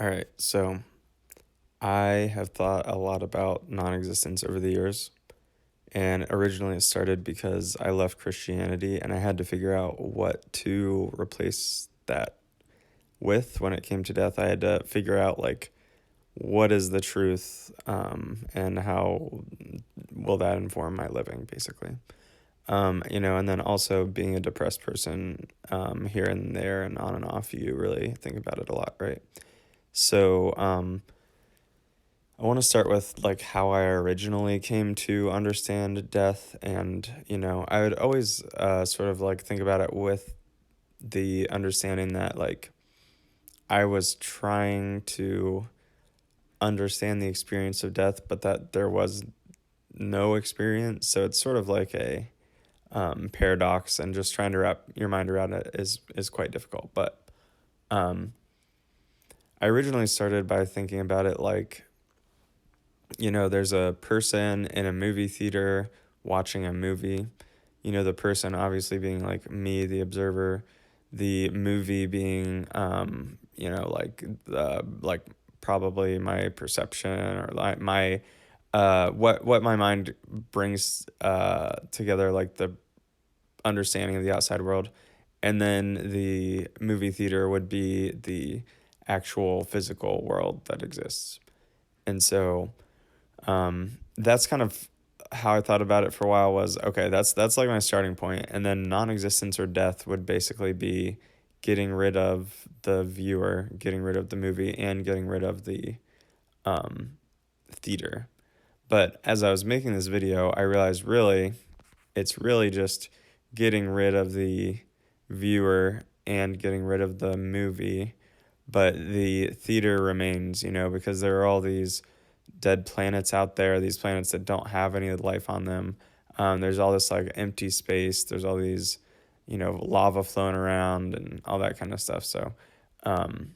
All right, so I have thought a lot about non existence over the years. And originally it started because I left Christianity and I had to figure out what to replace that with when it came to death. I had to figure out, like, what is the truth, and how will that inform my living, basically. And then also being a depressed person, here and there and on and off, you really think about it a lot, right? So, I want to start with like how I originally came to understand death, and I would always sort of like think about it with the understanding that like I was trying to understand the experience of death, but that there was no experience. So it's sort of like a paradox, and just trying to wrap your mind around it is quite difficult. But um, I originally started by thinking about it like there's a person in a movie theater watching a movie. The person obviously being like me, the observer, the movie being, like probably my perception or like my, what my mind brings together, like the understanding of the outside world. And then the movie theater would be the actual physical world that exists. And so that's kind of how I thought about it for a while. Was okay, that's like my starting point, and then non-existence or death would basically be getting rid of the viewer, getting rid of the movie, and getting rid of the um, theater. But as I was making this video, I realized really it's really just getting rid of the viewer and getting rid of the movie, but the theater remains, because there are all these dead planets out there, these planets that don't have any life on them. There's all this like empty space. There's all these, lava flowing around and all that kind of stuff. So, um,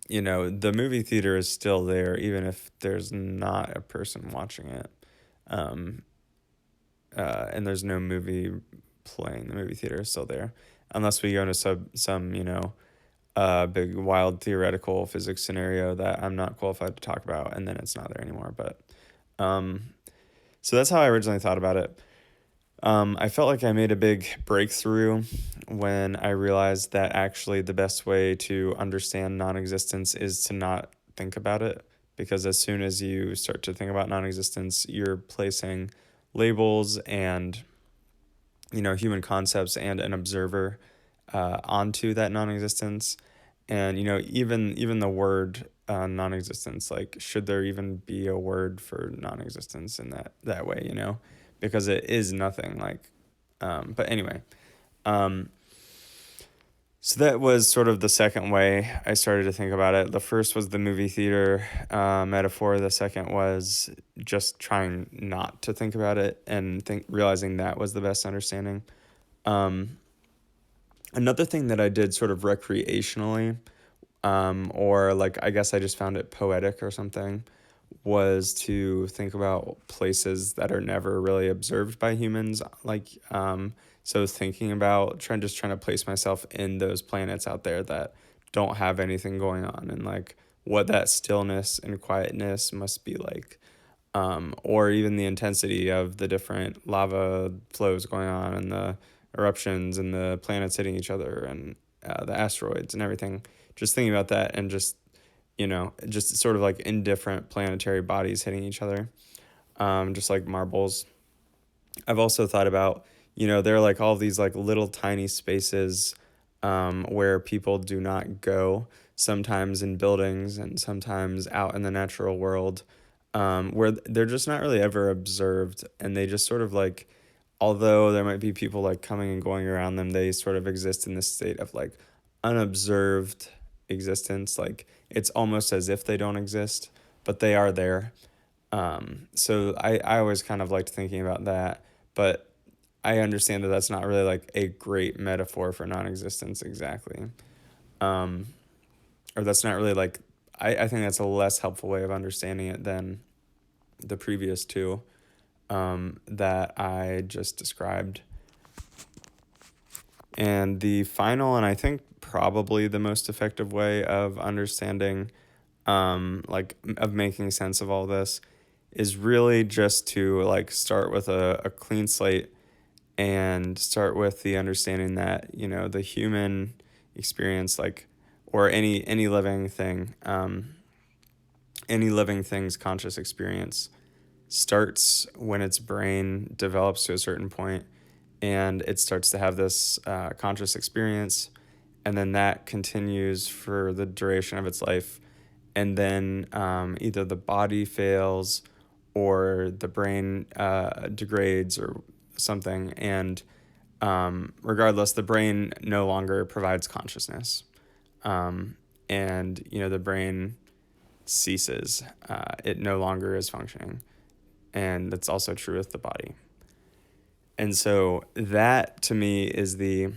the movie theater is still there, even if there's not a person watching it. Um, and there's no movie playing. The movie theater is still there, unless we go into some big wild theoretical physics scenario that I'm not qualified to talk about, and then it's not there anymore. But um, so that's how I originally thought about it. I felt like I made a big breakthrough when I realized that actually the best way to understand non-existence is to not think about it, because as soon as you start to think about non-existence, you're placing labels and human concepts and an observer onto that non-existence. And even the word non-existence, like, should there even be a word for non-existence in that way, because it is nothing, like, but anyway. um so that was sort of the second way I started to think about it. The first was the movie theater metaphor. The second was just trying not to think about it and realizing that was the best understanding. um Another thing that I did sort of recreationally, or like I guess I just found it poetic or something, was to think about places that are never really observed by humans. Like, so thinking about trying to place myself in those planets out there that don't have anything going on, and like what that stillness and quietness must be like. Or even the intensity of the different lava flows going on, and the eruptions, and the planets hitting each other, and the asteroids and everything. Just thinking about that, and just sort of like indifferent planetary bodies hitting each other, just like marbles. I've also thought about, there are like all these like little tiny spaces where people do not go, sometimes in buildings and sometimes out in the natural world, where they're just not really ever observed. And they just sort of like, although there might be people like coming and going around them, they sort of exist in this state of like unobserved existence. Like it's almost as if they don't exist, but they are there. So I always kind of liked thinking about that, but I understand that that's not really like a great metaphor for non-existence exactly. Um, or that's not really like, I think that's a less helpful way of understanding it than the previous two that I just described. And the final, and I think probably the most effective way of understanding, like of making sense of all this, is really just to like start with a clean slate and start with the understanding that, the human experience, like, or any living thing, any living thing's conscious experience starts when its brain develops to a certain point and it starts to have this conscious experience, and then that continues for the duration of its life. And then either the body fails or the brain degrades or something. And regardless, the brain no longer provides consciousness. And, the brain ceases. It no longer is functioning. And that's also true with the body. And so that to me is the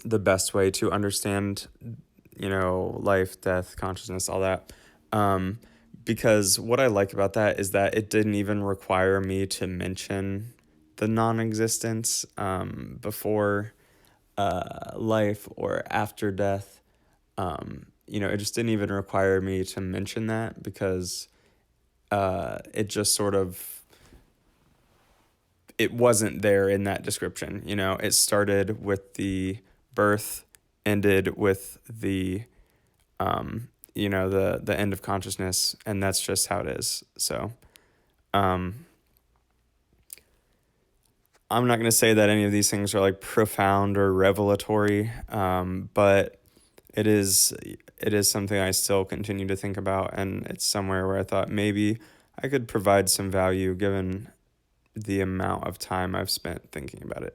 best way to understand, life, death, consciousness, all that. Because what I like about that is that it didn't even require me to mention the non-existence before life or after death. It just didn't even require me to mention that because it just sort of, it wasn't there in that description. It started with the birth, ended with the the end of consciousness, and that's just how it is. So I'm not going to say that any of these things are like profound or revelatory, but it is something I still continue to think about, and it's somewhere where I thought maybe I could provide some value given the amount of time I've spent thinking about it.